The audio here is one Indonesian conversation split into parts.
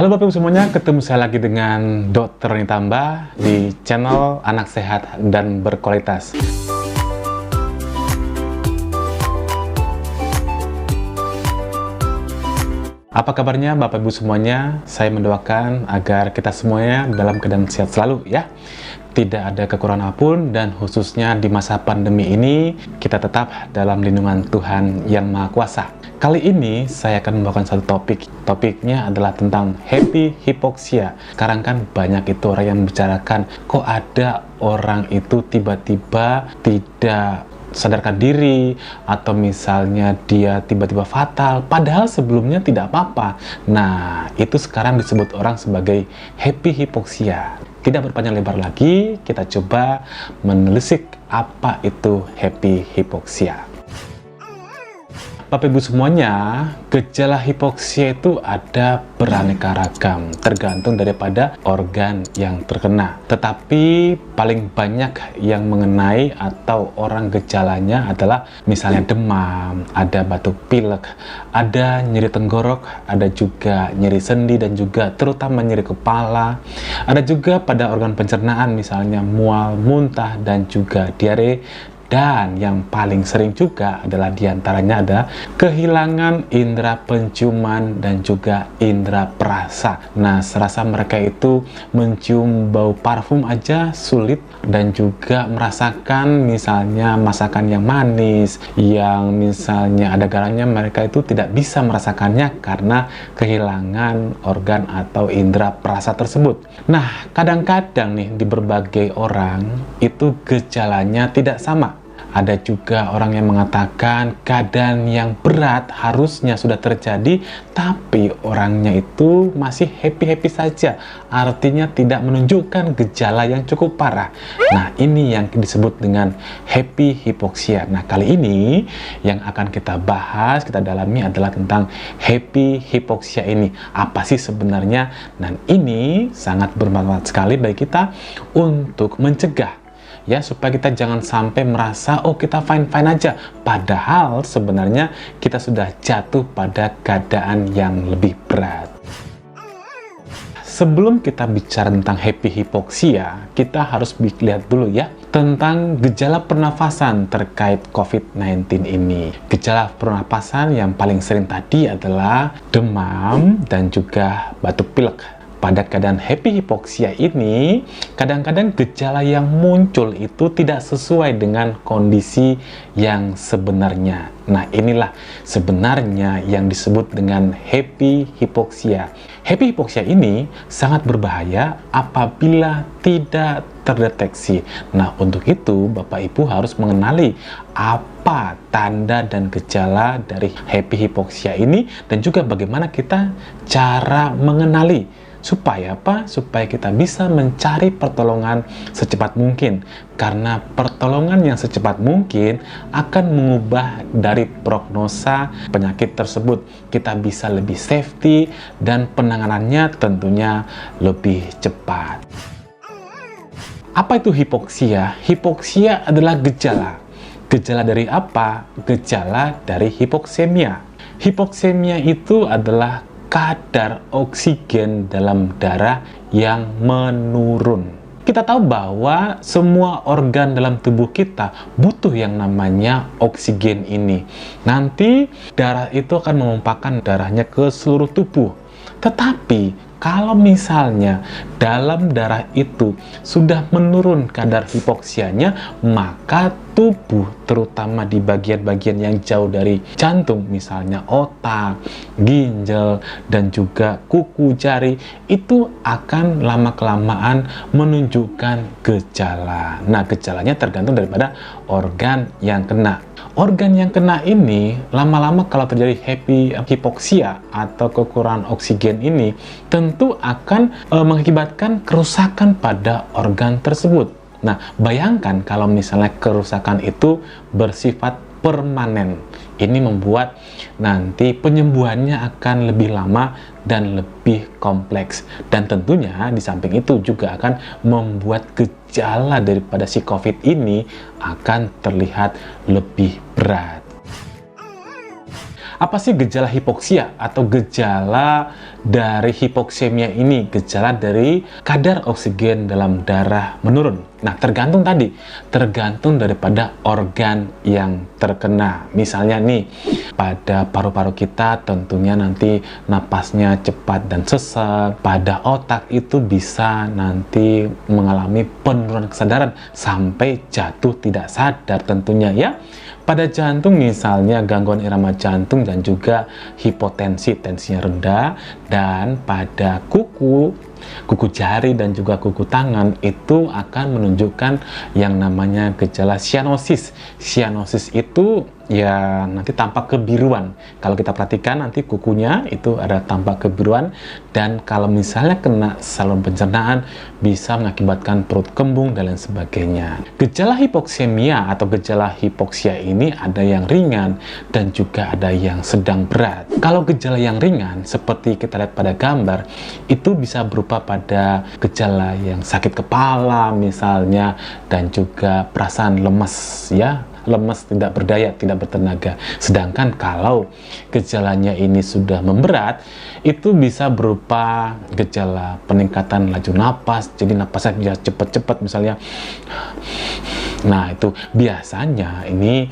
Halo Bapak Ibu semuanya, ketemu saya lagi dengan Dr. Nitamba di channel Anak Sehat dan Berkualitas. Apa kabarnya Bapak Ibu semuanya? Saya mendoakan agar kita semuanya dalam keadaan sehat selalu ya. Tidak ada kekurangan apapun, dan khususnya di masa pandemi ini kita tetap dalam lindungan Tuhan Yang Maha Kuasa. Kali ini saya akan membawakan satu topik. Topiknya adalah tentang happy hypoxia. Sekarang kan banyak itu orang yang membicarakan, kok ada orang itu tiba-tiba tidak sadarkan diri, atau misalnya dia tiba-tiba fatal, padahal sebelumnya tidak apa-apa. Nah, itu sekarang disebut orang sebagai happy hypoxia. Tidak berpanjang lebar lagi, kita coba menelisik apa itu happy hypoxia. Bapak Ibu semuanya, gejala hipoksia itu ada beraneka ragam, tergantung daripada organ yang terkena. Tetapi paling banyak yang mengenai atau orang gejalanya adalah misalnya demam, ada batuk pilek, ada nyeri tenggorok, ada juga nyeri sendi dan juga terutama nyeri kepala. Ada juga pada organ pencernaan misalnya mual, muntah dan juga diare. Dan yang paling sering juga adalah diantaranya ada kehilangan indera penciuman dan juga indera perasa. Nah, serasa mereka itu mencium bau parfum aja sulit, dan juga merasakan misalnya masakan yang manis, yang misalnya ada garamnya, mereka itu tidak bisa merasakannya karena kehilangan organ atau indera perasa tersebut. Nah, kadang-kadang nih di berbagai orang itu gejalanya tidak sama. Ada juga orang yang mengatakan keadaan yang berat harusnya sudah terjadi, tapi orangnya itu masih happy-happy saja. Artinya tidak menunjukkan gejala yang cukup parah. Nah, ini yang disebut dengan happy hypoxia. Nah, kali ini yang akan kita bahas, kita dalami adalah tentang happy hypoxia ini. Apa sih sebenarnya? Dan ini sangat bermanfaat sekali bagi kita untuk mencegah, ya, supaya kita jangan sampai merasa oh kita fine-fine aja, padahal sebenarnya kita sudah jatuh pada keadaan yang lebih berat. Sebelum kita bicara tentang happy hypoxia, kita harus lihat dulu ya tentang gejala pernafasan terkait COVID-19 ini. Gejala pernapasan yang paling sering tadi adalah demam dan juga batuk pilek. Pada keadaan happy hypoxia ini, kadang-kadang gejala yang muncul itu tidak sesuai dengan kondisi yang sebenarnya. Nah, inilah sebenarnya yang disebut dengan happy hypoxia. Happy hypoxia ini sangat berbahaya apabila tidak terdeteksi. Nah, untuk itu Bapak Ibu harus mengenali apa tanda dan gejala dari happy hypoxia ini, dan juga bagaimana kita cara mengenali. Supaya apa? Supaya kita bisa mencari pertolongan secepat mungkin. Karena pertolongan yang secepat mungkin akan mengubah dari prognosa penyakit tersebut. Kita bisa lebih safety dan penanganannya tentunya lebih cepat. Apa itu hipoksia? Hipoksia adalah gejala. Gejala dari apa? Gejala dari hipoksemia. Hipoksemia itu adalah kadar oksigen dalam darah yang menurun. Kita tahu bahwa semua organ dalam tubuh kita butuh yang namanya oksigen ini. Nanti darah itu akan menumpahkan darahnya ke seluruh tubuh. Tetapi kalau misalnya dalam darah itu sudah menurun kadar hipoksianya, maka tubuh, terutama di bagian-bagian yang jauh dari jantung, misalnya otak, ginjal, dan juga kuku jari, itu akan lama-kelamaan menunjukkan gejala. Nah, gejalanya tergantung daripada organ yang kena. Organ yang kena ini lama-lama kalau terjadi happy hypoxia atau kekurangan oksigen ini tentu akan mengakibatkan kerusakan pada organ tersebut. Nah, bayangkan kalau misalnya kerusakan itu bersifat permanen. Ini membuat nanti penyembuhannya akan lebih lama dan lebih kompleks. Dan tentunya di samping itu juga akan membuat gejala daripada si COVID ini akan terlihat lebih berat. Apa sih gejala hipoksia atau gejala dari hipoksemia ini? Gejala dari kadar oksigen dalam darah menurun. Nah, tergantung daripada organ yang terkena. Misalnya nih, pada paru-paru kita tentunya nanti napasnya cepat dan sesak. Pada otak itu bisa nanti mengalami penurunan kesadaran sampai jatuh tidak sadar tentunya ya. Pada jantung misalnya gangguan irama jantung dan juga hipotensi, tensinya rendah. Dan pada kuku jari dan juga kuku tangan itu akan menunjukkan yang namanya gejala sianosis. Sianosis itu ya nanti tampak kebiruan. Kalau kita perhatikan nanti kukunya itu ada tampak kebiruan, dan kalau misalnya kena saluran pencernaan bisa mengakibatkan perut kembung dan lain sebagainya. Gejala hipoksemia atau gejala hipoksia ini ada yang ringan dan juga ada yang sedang berat. Kalau gejala yang ringan seperti kita lihat pada gambar itu bisa berupa pada gejala yang sakit kepala misalnya, dan juga perasaan lemas ya, lemas, tidak berdaya, tidak bertenaga. Sedangkan kalau gejalanya ini sudah memberat, itu bisa berupa gejala peningkatan laju napas, jadi napasnya bisa cepat-cepat misalnya. Nah, itu biasanya ini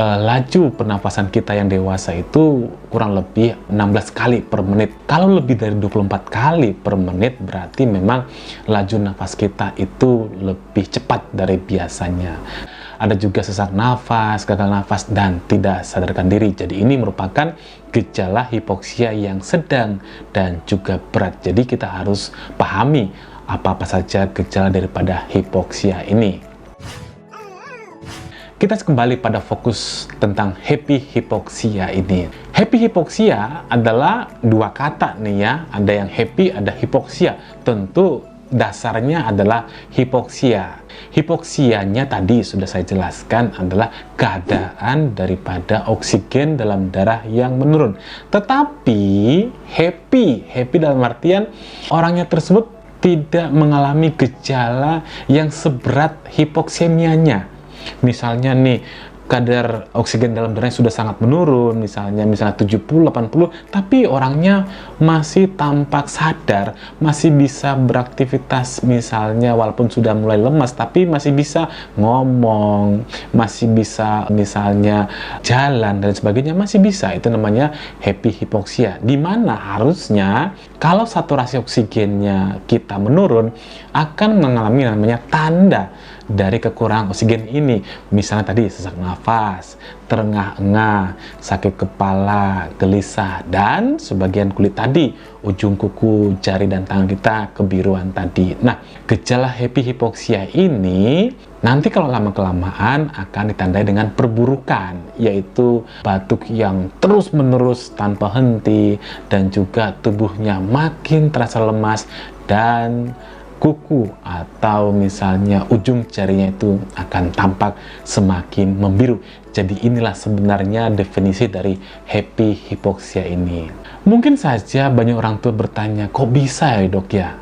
laju pernapasan kita yang dewasa itu kurang lebih 16 kali per menit. Kalau lebih dari 24 kali per menit berarti memang laju nafas kita itu lebih cepat dari biasanya. Ada juga sesak nafas, gagal nafas, dan tidak sadarkan diri. Jadi ini merupakan gejala hipoksia yang sedang dan juga berat. Jadi kita harus pahami apa-apa saja gejala daripada hipoksia ini. Kita kembali pada fokus tentang happy hipoksia ini. Happy hipoksia adalah dua kata nih ya. Ada yang happy, ada hipoksia. Tentu dasarnya adalah hipoksia. Hipoksianya tadi sudah saya jelaskan adalah keadaan daripada oksigen dalam darah yang menurun. Tetapi happy dalam artian orangnya tersebut tidak mengalami gejala yang seberat hipoksemianya. Misalnya nih, kadar oksigen dalam darahnya sudah sangat menurun, misalnya 70-80, tapi orangnya masih tampak sadar, masih bisa beraktivitas, misalnya walaupun sudah mulai lemas, tapi masih bisa ngomong, masih bisa misalnya jalan dan sebagainya, masih bisa. Itu namanya happy hipoksia. Dimana harusnya kalau saturasi oksigennya kita menurun, akan mengalami namanya tanda dari kekurangan oksigen ini. Misalnya tadi sesak nafas, terengah-engah, sakit kepala, gelisah, dan sebagian kulit tadi, ujung kuku, jari dan tangan kita kebiruan tadi. Nah, gejala happy hipoksia ini nanti kalau lama-kelamaan akan ditandai dengan perburukan, yaitu batuk yang terus-menerus tanpa henti, dan juga tubuhnya makin terasa lemas, dan kuku atau misalnya ujung jarinya itu akan tampak semakin membiru. Jadi inilah sebenarnya definisi dari happy hipoksia ini. Mungkin saja banyak orang tua bertanya, kok bisa ya dok ya?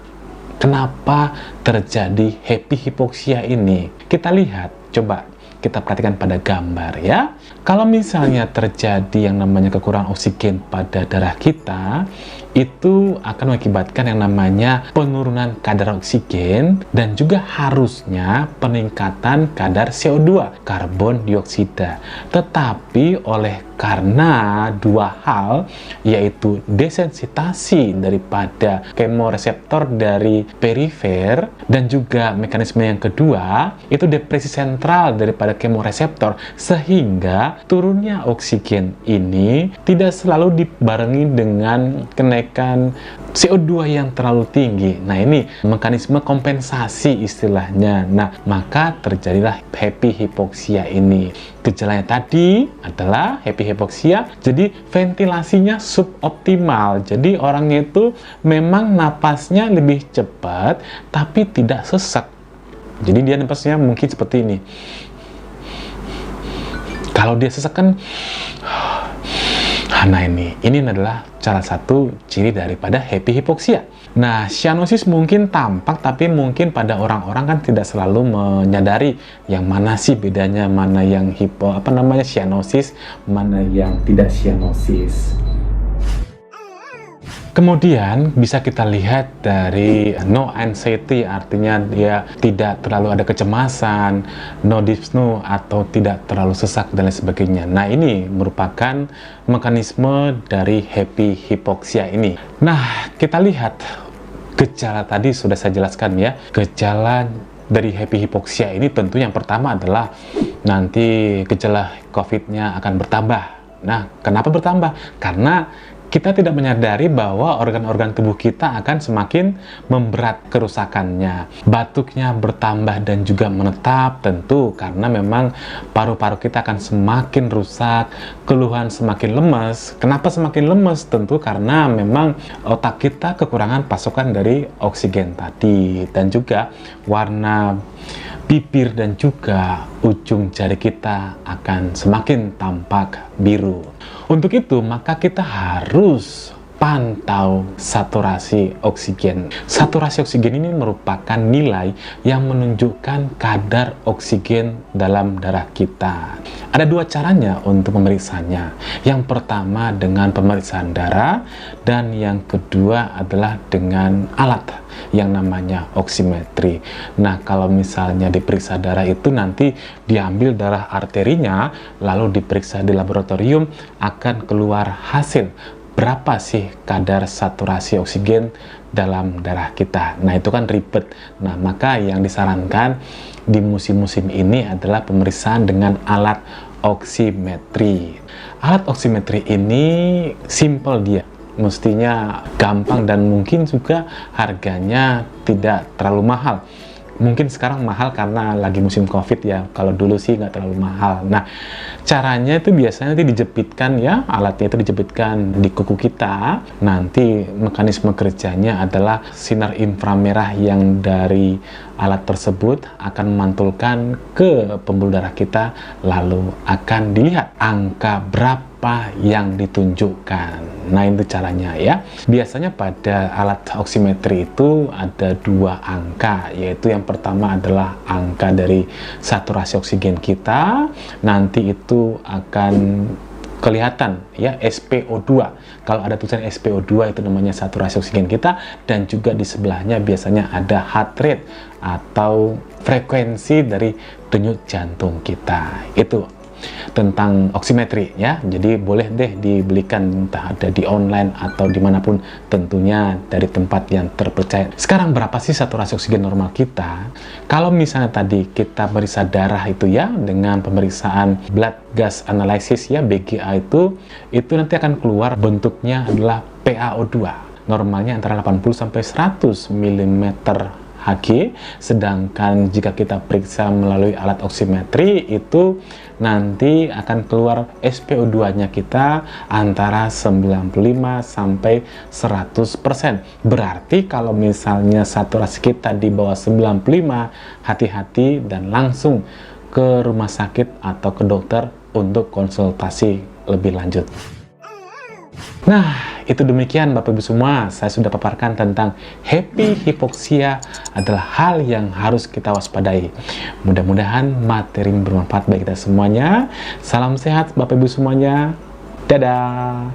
Kenapa terjadi happy hipoksia ini? Kita lihat, coba kita perhatikan pada gambar ya. Kalau misalnya terjadi yang namanya kekurangan oksigen pada darah kita, itu akan mengakibatkan yang namanya penurunan kadar oksigen dan juga harusnya peningkatan kadar CO2, karbon dioksida. Tetapi karena dua hal, yaitu desensitasi daripada kemoreseptor dari perifer dan juga mekanisme yang kedua, itu depresi sentral daripada kemoreseptor, sehingga turunnya oksigen ini tidak selalu dibarengi dengan kenaikan CO2 yang terlalu tinggi. Nah, ini mekanisme kompensasi istilahnya. Nah, maka terjadilah happy hipoksia ini. Gejalanya tadi adalah happy hipoksia, jadi ventilasinya suboptimal. Jadi orangnya itu memang napasnya lebih cepat, tapi tidak sesak. Jadi dia napasnya mungkin seperti ini. Kalau dia sesak kan Nah ini adalah salah satu ciri daripada happy hypoxia. Nah, cyanosis mungkin tampak, tapi mungkin pada orang-orang kan tidak selalu menyadari yang mana sih bedanya, mana yang cyanosis, mana yang tidak cyanosis. Kemudian bisa kita lihat dari no anxiety, artinya dia tidak terlalu ada kecemasan, no dyspnea atau tidak terlalu sesak dan lain sebagainya. Nah, ini merupakan mekanisme dari happy hypoxia ini. Nah, kita lihat gejala tadi sudah saya jelaskan ya. Gejala dari happy hypoxia ini tentu yang pertama adalah nanti gejala COVID-nya akan bertambah. Nah, kenapa bertambah? Karena kita tidak menyadari bahwa organ-organ tubuh kita akan semakin memberat kerusakannya. Batuknya bertambah dan juga menetap tentu karena memang paru-paru kita akan semakin rusak, keluhan semakin lemes. Kenapa semakin lemes? Tentu karena memang otak kita kekurangan pasokan dari oksigen tadi, dan juga warna bibir dan juga ujung jari kita akan semakin tampak biru. Untuk itu, maka kita harus pantau saturasi oksigen. Saturasi oksigen ini merupakan nilai yang menunjukkan kadar oksigen dalam darah kita. Ada dua caranya untuk pemeriksanya. Yang pertama dengan pemeriksaan darah, dan yang kedua adalah dengan alat yang namanya oximetry. Nah, kalau misalnya diperiksa darah itu nanti diambil darah arterinya, lalu diperiksa di laboratorium, akan keluar hasil berapa sih kadar saturasi oksigen dalam darah kita. Nah, itu kan ribet. Nah, maka yang disarankan di musim-musim ini adalah pemeriksaan dengan alat oximetry. Alat oximetry ini simple dia. Mestinya gampang dan mungkin juga harganya tidak terlalu mahal. Mungkin sekarang mahal karena lagi musim COVID ya. Kalau dulu sih nggak terlalu mahal. Nah, caranya itu biasanya nanti dijepitkan ya, alatnya itu dijepitkan di kuku kita. Nanti mekanisme kerjanya adalah sinar inframerah yang dari alat tersebut akan memantulkan ke pembuluh darah kita, lalu akan dilihat angka berapa yang ditunjukkan. Nah, itu caranya ya. Biasanya pada alat oximetry itu ada dua angka, yaitu yang pertama adalah angka dari saturasi oksigen kita. Nanti itu akan kelihatan ya, SpO2. Kalau ada tulisan SpO2 itu namanya saturasi oksigen kita, dan juga di sebelahnya biasanya ada heart rate atau frekuensi dari denyut jantung kita. Itu tentang oximetry ya. Jadi boleh deh dibelikan, entah ada di online atau dimanapun, tentunya dari tempat yang terpercaya. Sekarang berapa sih saturasi oksigen normal kita? Kalau misalnya tadi kita periksa darah itu ya, dengan pemeriksaan blood gas analysis ya, BGA itu nanti akan keluar bentuknya adalah PaO2. Normalnya antara 80 sampai 100 mm Hg, sedangkan jika kita periksa melalui alat oximetry itu nanti akan keluar SpO2-nya kita antara 95 sampai 100%. Berarti kalau misalnya saturasi kita di bawah 95, hati-hati dan langsung ke rumah sakit atau ke dokter untuk konsultasi lebih lanjut. Nah, itu demikian Bapak Ibu semua, saya sudah paparkan tentang happy hypoxia adalah hal yang harus kita waspadai. Mudah-mudahan materi bermanfaat bagi kita semuanya. Salam sehat Bapak Ibu semuanya. Dadah.